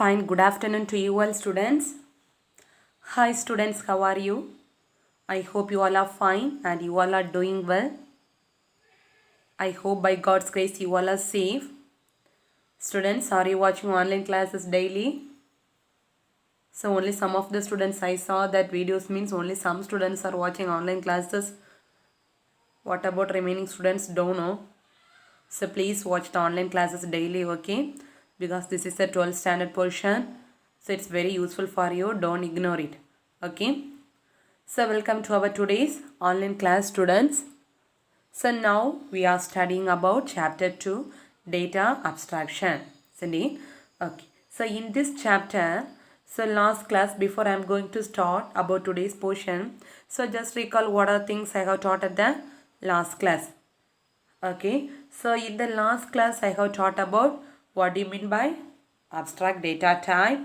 Fine, good afternoon to you all students. Hi students, how are you? I hope you all are fine and you all are doing well. I hope by God's grace you all are safe. Students, are you watching online classes daily? So only some of the students I saw that videos means only some students are watching online classes. What about remaining students? Don't know. So please watch the online classes daily, okay? Because this is a 12th standard portion. So it's very useful for you. Don't ignore it. Okay? So welcome to our today's online class students. So now we are studying about chapter 2 data abstraction. Cindy? Okay. So in this chapter, so last class before I am going to start about today's portion. So just recall what are things I have taught at the last class. Okay. So in the last class I have taught about what do you mean by abstract data type,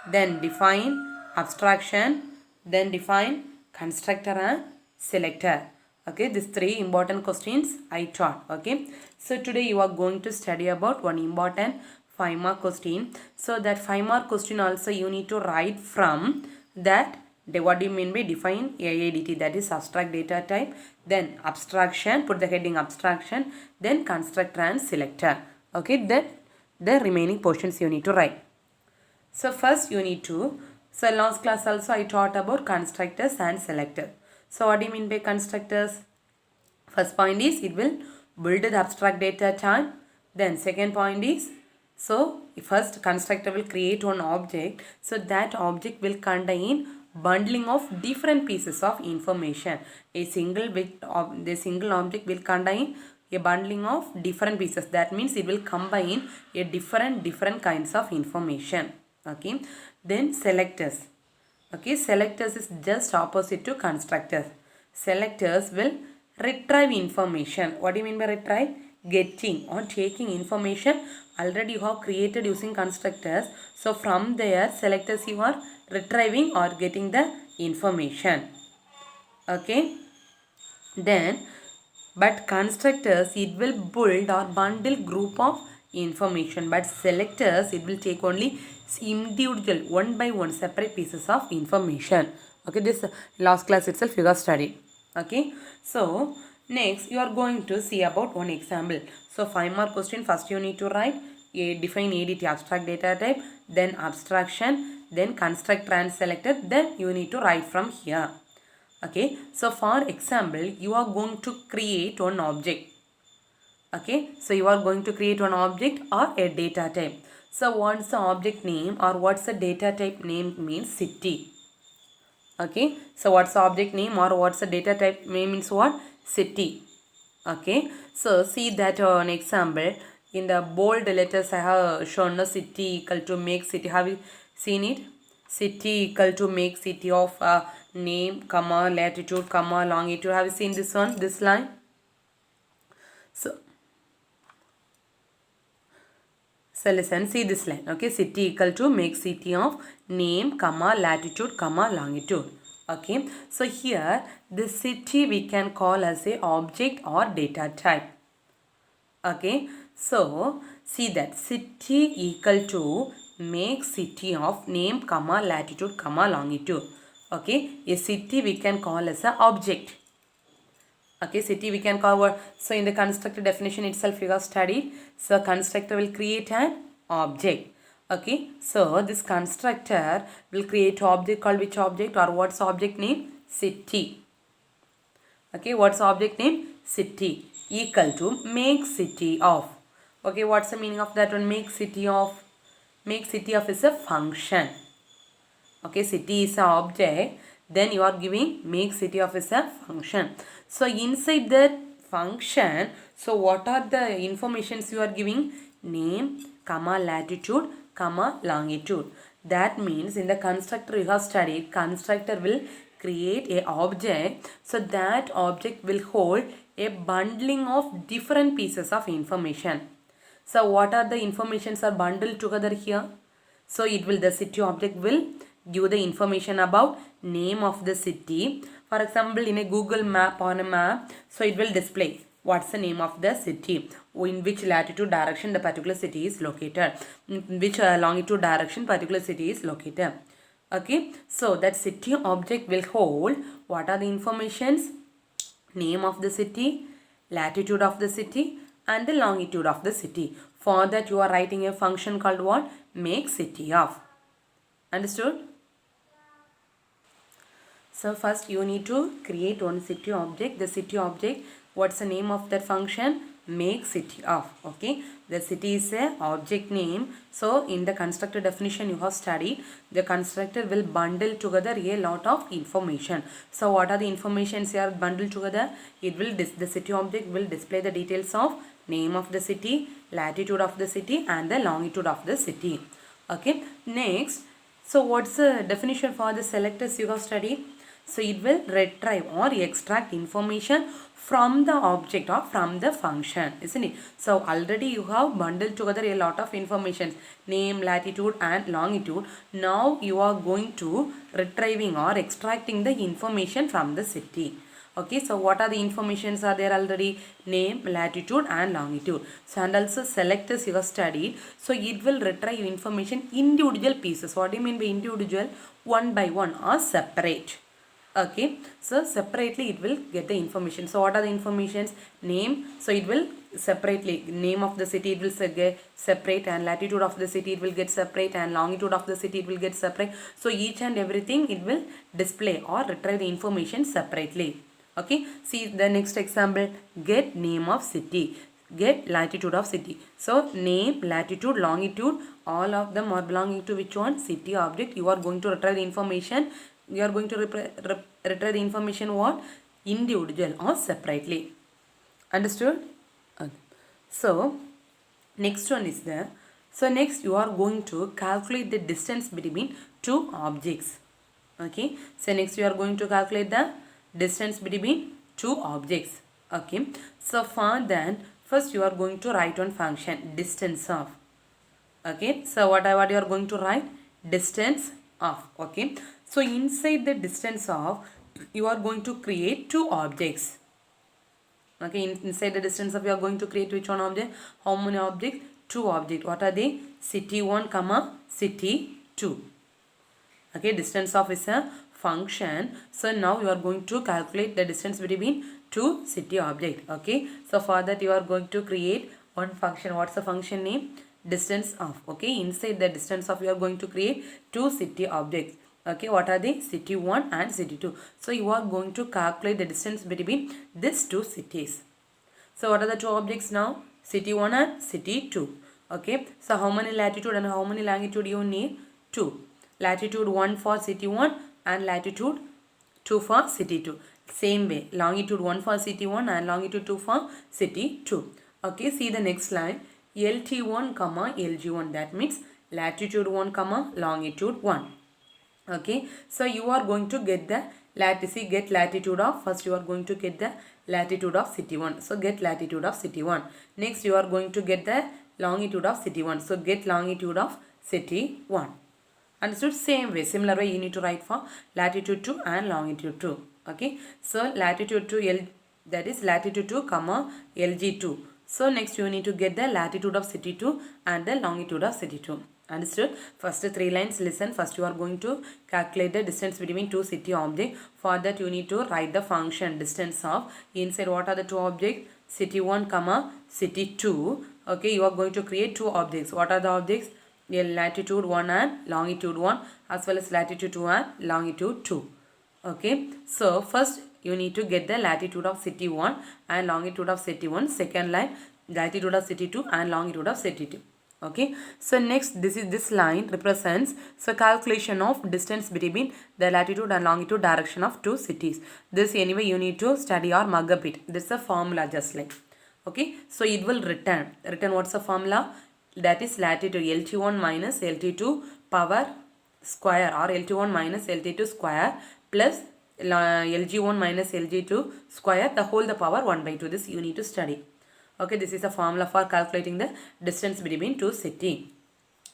then define abstraction, then define constructor and selector. Okay, these three important questions I taught. Okay, so today you are going to study about one important 5-mark question. So that 5-mark question also you need to write from that. What do you mean by define AIDT, that is abstract data type, then abstraction, put the heading abstraction, then constructor and selector. Okay, then the remaining portions you need to write. So first you need to, so last class also I taught about constructors and selectors. So what do you mean by constructors? First point is it will build the abstract data type. Then second point is, so first constructor will create one object. So that object will contain bundling of different pieces of information. A single object will contain a bundling of different pieces. That means it will combine a different kinds of information. Okay. Then selectors. Okay, selectors is just opposite to constructors. Selectors will retrieve information. What do you mean by retrieve? Getting or taking information already you have created using constructors. So from there selectors you are retrieving or getting the information. Okay. Then but constructors it will build or bundle group of information, but selectors it will take only individual one by one separate pieces of information. Okay, this last class itself you have studied. Okay, so next you are going to see about one example. So 5-mark question, first you need to write define ADT, abstract data type, then abstraction, then constructor and selector, then you need to write from here. Okay, so for example you are going to create one object. Okay, so you are going to create one object or a data type. So what's the object name or what's the data type name means city. Okay, so what's the object name or what's the data type name means what? City. Okay, so see that an example in the bold letters I have shown the city equal to make city. Have you seen it? City equal to make city of name comma latitude comma longitude. Have you seen this one, this line? So listen, see this line. Okay, city equal to make city of name comma latitude comma longitude. Okay, so here the city we can call as a object or data type. Okay, so see that city equal to make city of name comma latitude comma longitude. Okay, a city we can call as a object. Okay, city we can call what? So in the constructor definition itself you have studied. So constructor will create an object. Okay, so this constructor will create object called which object or what's object name? City. Okay, what's object name? City equal to make city of. Okay, what's the meaning of that one? Make city of. Make city of is a function. Okay, city is an object. Then you are giving make city of is a function. So inside that function, so what are the informations you are giving? Name, comma, latitude, comma, longitude. That means in the constructor you have studied, constructor will create a object. So that object will hold a bundling of different pieces of information. So what are the informations are bundled together here? So it will, the city object will give the information about name of the city. For example, in a Google map on a map, so it will display What's the name of the city? In which latitude direction the particular city is located? In which longitude direction particular city is located? Okay, so that city object will hold what are the informations? Name of the city, latitude of the city, and the longitude of the city. For that you are writing a function called what? Make city of. Understood? So first you need to create one city object. The city object, what's the name of that function? Make city of. Okay, the city is a object name. So in the constructor definition you have studied, the constructor will bundle together a lot of information. So what are the informations here bundled together? It will the city object will display the details of name of the city, latitude of the city, and the longitude of the city. Okay, next, so what's the definition for the selectors you have studied? So it will retrieve or extract information from the object or from the function, isn't it? So already you have bundled together a lot of information, name, latitude and longitude. Now you are going to retrieving or extracting the information from the city. Okay, so what are the informations are there already? Name, latitude and longitude. So and also selectors you have studied. So it will retrieve information individual pieces. What do you mean by individual? One by one or separate. Okay, so separately it will get the information. So what are the informations? Name, so it will separately, name of the city it will get separate, and latitude of the city it will get separate, and longitude of the city it will get separate. So each and everything it will display or retrieve the information separately. Okay, see the next example, get name of city, get latitude of city. So name, latitude, longitude, all of them are belonging to which one? City object. You are going to retrieve the information. You are going to retrieve the information what? Individual or separately. Understood? Okay. So next one is there. So next you are going to calculate the distance between two objects. Okay. So next you are going to calculate the distance between two objects. Okay. So for that, first you are going to write one function, distance of. Okay. So what you are going to write? Distance of. Okay. So inside the distance of, you are going to create two objects. Okay, inside the distance of, you are going to create which one object? How many objects? Two objects. What are they? City 1, comma city 2. Okay, distance of is a function. So now you are going to calculate the distance between two city objects. Okay, so for that you are going to create one function. What's the function name? Distance of. Okay, inside the distance of, you are going to create two city objects. Okay, what are they? City 1 and city 2. So you are going to calculate the distance between these two cities. So what are the two objects now? City 1 and city 2. Okay, so how many latitude and how many longitude you need? 2. Latitude 1 for city 1 and latitude 2 for city 2. Same way, longitude 1 for city 1 and longitude 2 for city 2. Okay, see the next line. LT1, comma LG1. That means latitude 1, comma longitude 1. Okay, so you are going to get the get latitude of, first you are going to get the latitude of city 1. So get latitude of city 1. Next you are going to get the longitude of city 1. So get longitude of city 1. Understood? Same way, similar way you need to write for latitude 2 and longitude 2. Okay, so latitude 2 that is latitude 2, comma LG2. So next you need to get the latitude of city 2 and the longitude of city 2. Understood? First three lines, listen. First you are going to calculate the distance between two city objects. For that you need to write the function distance of. Inside what are the two objects? City 1, comma city 2. Okay, you are going to create two objects. What are the objects? Latitude 1 and longitude 1, as well as latitude 2 and longitude 2. Okay, so first you need to get the latitude of city 1 and longitude of city 1. Second line, latitude of city 2 and longitude of city 2. Okay, so next this line represents so calculation of distance between the latitude and longitude direction of two cities. This anyway you need to study or mug up it. This is a formula just like. Okay, so it will return what's the formula? That is latitude LT1 minus LT2 power square, or LT1 minus LT2 square plus LG1 minus LG2 square, the whole the power 1 by 2. This you need to study. Okay, this is a formula for calculating the distance between two cities.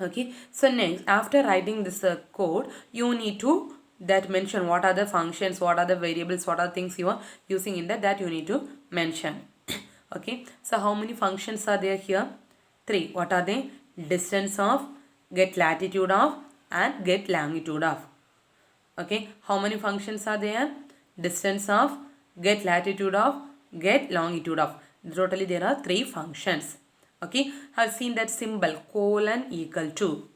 Okay, so next after writing this code, you need to that mention what are the functions, what are the variables, what are the things you are using in that you need to mention. Okay, so how many functions are there here? 3. What are they? Distance of, get latitude of, and get longitude of. Okay, how many functions are there? Distance of, get latitude of, get longitude of. Totally there are 3 functions. Okay, have seen that symbol colon equal to.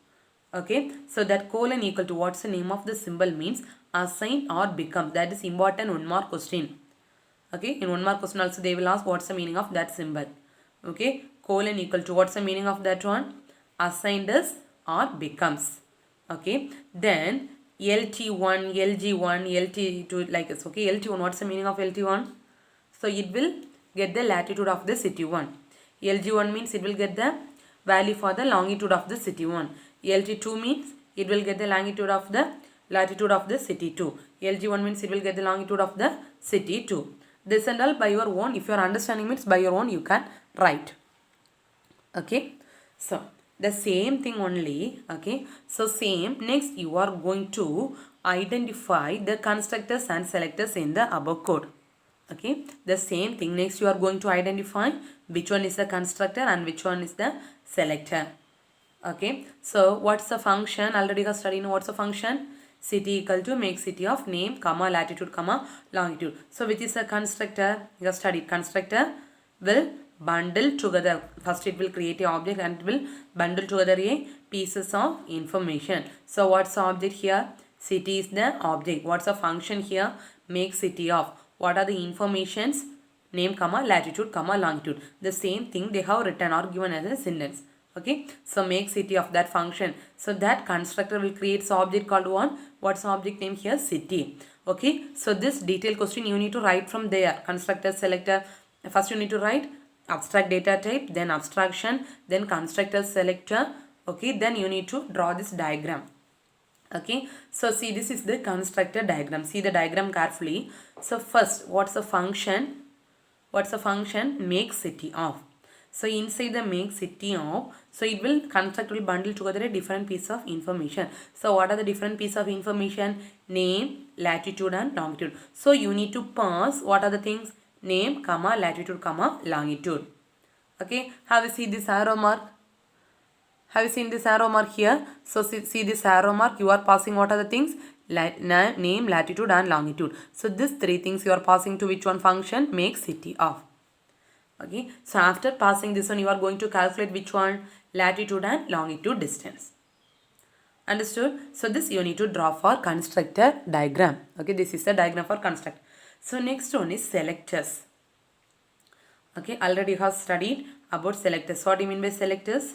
Okay, so that colon equal to, what's the name of the symbol means assign or become. That is important 1 mark question. Okay, in 1 mark question also they will ask what's the meaning of that symbol. Okay, colon equal to, what's the meaning of that one? Assigned is or becomes. Okay, then LT1, LG1, LT2 like this. Okay, LT1, what's the meaning of LT1? So it will get the latitude of the city 1. LG1 means it will get the value for the longitude of the city 1. LT2 means it will get the longitude of the latitude of the city 2. LG1 means it will get the longitude of the city 2. This and all by your own, if your understanding means by your own you can write. Okay, so the same thing only. Okay, so same, next you are going to identify the constructors and selectors in the above code. Okay, the same thing, next you are going to identify which one is the constructor and which one is the selector. Okay, so what's the function? Already you have studied what's the function. City equal to make city of name comma latitude comma longitude. So which is the constructor? You have studied constructor will bundle together. First it will create a object and it will bundle together a pieces of information. So what's the object here? City is the object. What's the function here? Make city of. What are the informations? Name comma latitude comma longitude. The same thing they have written or given as a sentence. Okay, so make city of that function. So that constructor will create object called one. What's the object name here? City. Okay, so this detailed question you need to write from there. Constructor, selector. First you need to write abstract data type, then abstraction, then constructor, selector. Okay, then you need to draw this diagram. Okay, so see, this is the constructor diagram. See the diagram carefully. So first, what's the function? What's the function? Make city of. So inside the make city of, so it will construct will bundle together a different piece of information. So what are the different piece of information? Name, latitude and longitude. So you need to pass what are the things? Name, comma, latitude, comma, longitude. Okay, have you seen this arrow mark? Have you seen this arrow mark here? So see this arrow mark, you are passing what are the things? Name, latitude and longitude. So these 3 things you are passing to which one function? Make city of. Okay, so after passing this one you are going to calculate which one? Latitude and longitude distance. Understood? So this you need to draw for constructor diagram. Okay, this is the diagram for constructor. So next one is selectors. Okay, already you have studied about selectors. What do you mean by selectors?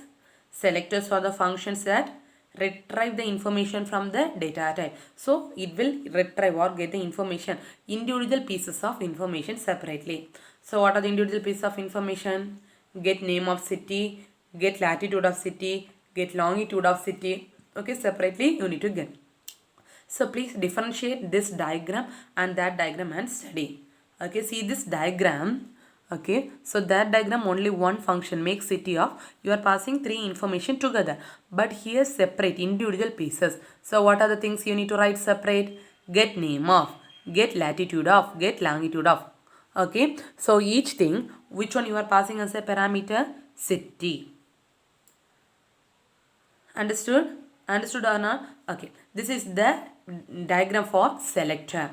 Selectors are the functions that retrieve the information from the data type. So it will retrieve or get the information, individual pieces of information separately. So what are the individual pieces of information? Get name of city, get latitude of city, get longitude of city. Okay, separately you need to get. So please differentiate this diagram and that diagram and study. Okay, see this diagram. Okay, so that diagram only one function make city of. You are passing 3 information together. But here separate individual pieces. So what are the things you need to write separate? Get name of, get latitude of, get longitude of. Okay, so each thing, which one you are passing as a parameter? City. Understood? Understood or not? Okay, this is the diagram for selector.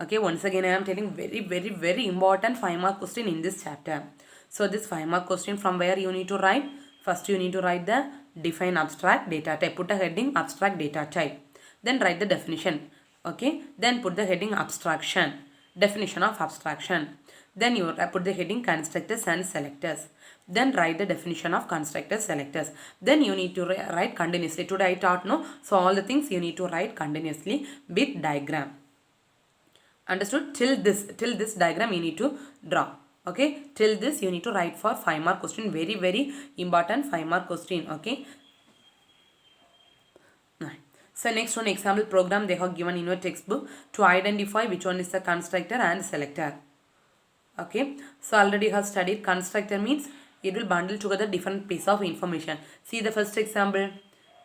Okay, once again I am telling very important 5 mark question in this chapter. So this 5 mark question from where you need to write? First you need to write the define abstract data type. Put a heading abstract data type. Then write the definition. Okay, then put the heading abstraction. Definition of abstraction. Then you put the heading constructors and selectors. Then write the definition of constructors, selectors. Then you need to write continuously. Today I taught no. So all the things you need to write continuously with diagram. Understood? Till this diagram you need to draw. Okay, till this you need to write for 5 mark question. Very important 5 mark question. Okay. So next one example program they have given in your textbook to identify which one is the constructor and selector. Okay, so already you have studied constructor means it will bundle together different piece of information. See the first example,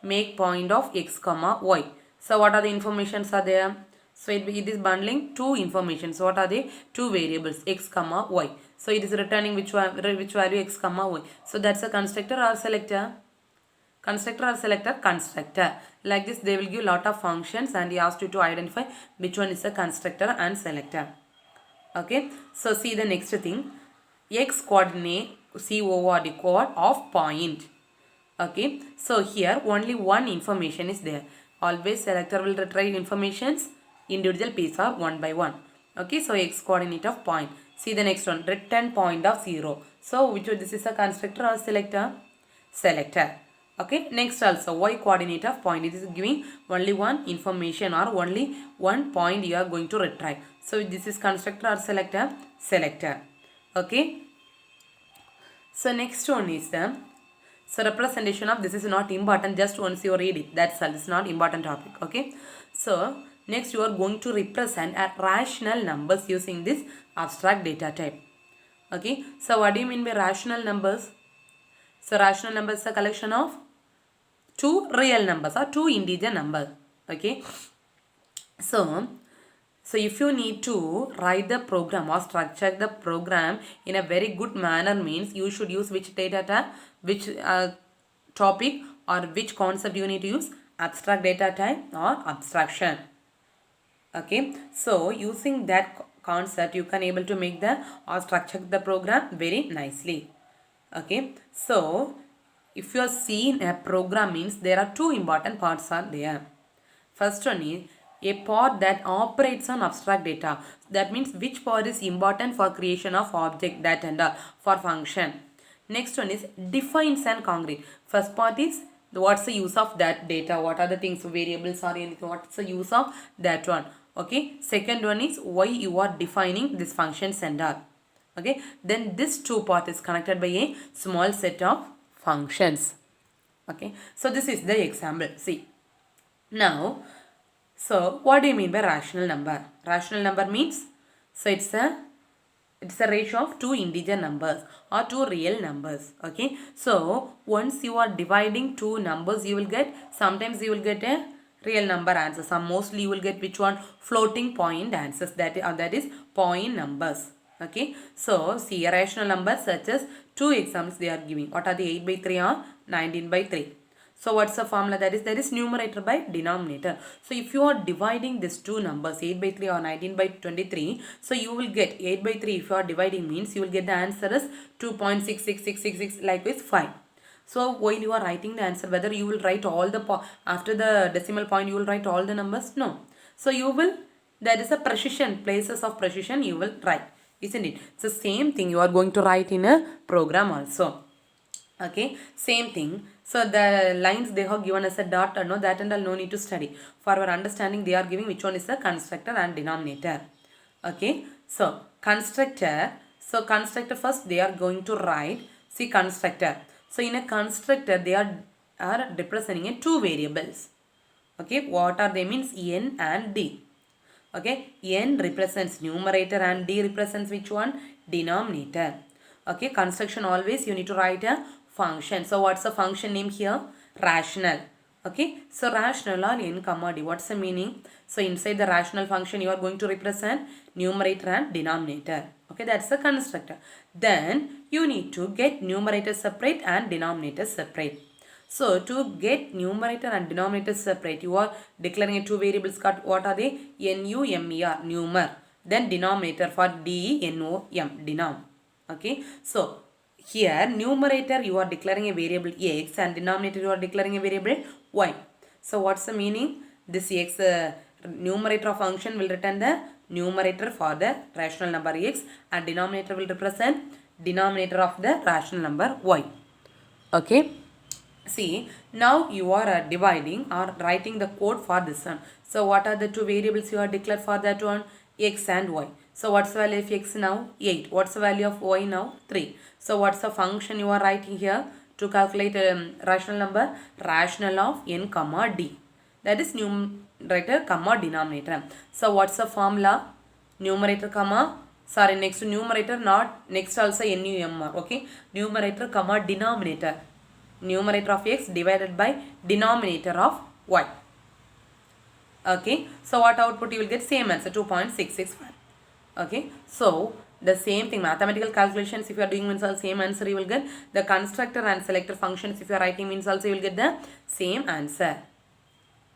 make point of x comma y. So what are the informations are there? So it is bundling 2 information. So what are they? 2 variables x comma y. So it is returning which value x comma y. So that's a constructor or selector? Constructor or selector? Constructor. Like this they will give lot of functions and he asked you to identify which one is a constructor and selector. Okay, so see the next thing. X coordinate CORD code of point. Okay, so here only one information is there. Always selector will retrieve informations individual piece or one by one. Okay, so x coordinate of point. See the next one, return point of 0. So which one, this is a constructor or selector? Selector. Okay, next also y coordinate of point. It is giving only one information or only one point you are going to retrieve. So this is constructor or selector? Selector. Okay. So next one is the representation of, this is not important, just once you read it, that's all, it's not important topic. Okay, so next you are going to represent a rational numbers using this abstract data type. Okay, so what do you mean by rational numbers? So rational numbers is a collection of two real numbers or two integer numbers. Okay, so if you need to write the program or structure the program in a very good manner, means you should use which data type, which topic or which concept you need to use? Abstract data type or abstraction. Okay, so using that concept you can able to make the or structure the program very nicely. Okay, so if you are seeing a program, means there are two important parts are there. First one is a part that operates on abstract data. That means which part is important for creation of object, that and for function. Next one is defines and concrete. First part is what's the use of that data, what are the things, variables or anything, what's the use of that one. Okay, second one is why you are defining this function and all. Okay, then this two part is connected by a small set of functions. Okay, so this is the example. See now, so what do you mean by rational number? Rational number means, so it's a ratio of two integer numbers or two real numbers. Okay, so once you are dividing two numbers, you will get, sometimes you will get a real number answer, some mostly you will get which one? Floating point answers, that is point numbers. Okay, so see a rational numbers such as two examples they are giving. What are the 8 by 3 or 19 by 3? So what's the formula? That is numerator by denominator. So if you are dividing these two numbers 8 by 3 or 19 by 23, so you will get 8 by 3 if you are dividing, means you will get the answer as 2.66666, likewise 5. So while you are writing the answer, whether you will write all the after the decimal point you will write all the numbers? No. So you will, there is a precision, places of precision you will write, isn't it? So same thing you are going to write in a program also. Okay, same thing. So the lines they have given us a dot or no, that and all no need to study. For our understanding they are giving which one is the constructor and denominator. Okay, so constructor. So constructor first they are going to write, see constructor. So in a constructor they are representing two variables. Okay, what are they? Means n and d. Okay, n represents numerator and d represents which one? Denominator. Okay, construction always you need to write a function. So what's the function name here? Rational. Okay, so rational or n comma d. What's the meaning? So inside the rational function you are going to represent numerator and denominator. Okay, that's the constructor. Then you need to get numerator separate and denominator separate. So to get numerator and denominator separate, you are declaring two variables called, what are they? Numer, numer. Then denominator for denom, denom. Okay, so here numerator you are declaring a variable x and denominator you are declaring a variable y. So what's the meaning? This x numerator of function will return the numerator for the rational number x and denominator will represent denominator of the rational number y. Okay, see now you are dividing or writing the code for this one. So what are the two variables you are declared for that one? X and y. So what's the value of x now? 8. What's the value of y now? 3. So what's the function you are writing here to calculate rational number? Rational of n comma d. That is numerator comma denominator. So what's the formula? Numerator comma, sorry, next to numerator, not next also numr. Okay, numerator comma denominator. Numerator of x divided by denominator of y. Okay, so what output you will get? Same answer, 2.665. Okay, so the same thing. Mathematical calculations, if you are doing means also same answer you will get. The constructor and selector functions, if you are writing means also you will get the same answer.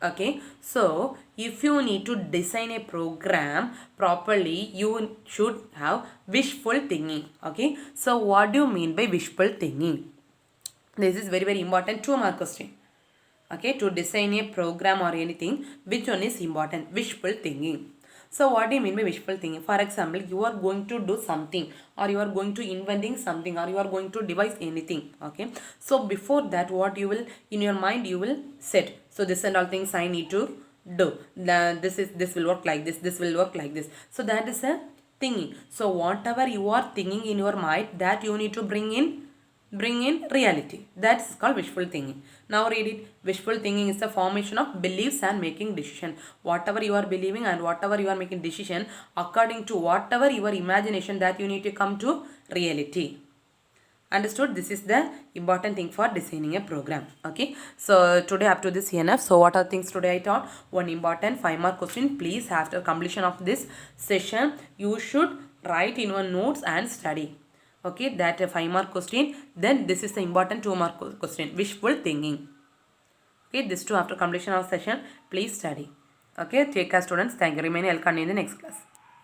Okay, so if you need to design a program properly, you should have wishful thinking. Okay, so what do you mean by wishful thinking? This is very important 2-mark question. Okay, to design a program or anything, which one is important? Wishful thinking. So what do you mean by wishful thinking? For example, you are going to do something, or you are going to inventing something, or you are going to devise anything. Okay, so before that, what you will in your mind you will set. So this and all things I need to do. This will work like this. This will work like this. So that is a thinking. So whatever you are thinking in your mind, that you need to bring in reality. That's called wishful thinking. Now read it. Wishful thinking is the formation of beliefs and making decision. Whatever you are believing and whatever you are making decision according to whatever your imagination, that you need to come to reality. Understood? This is the important thing for designing a program. Okay, so today up to this enough. So what are things today I taught? One important 5-mark question. Please, after completion of this session, you should write in your notes and study. Okay, that a 5-mark question. Then this is the important 2-mark question, wishful thinking. Okay, this too after completion of session, please study. Okay, take care students. Thank you. Remain. I'll continue in the next class.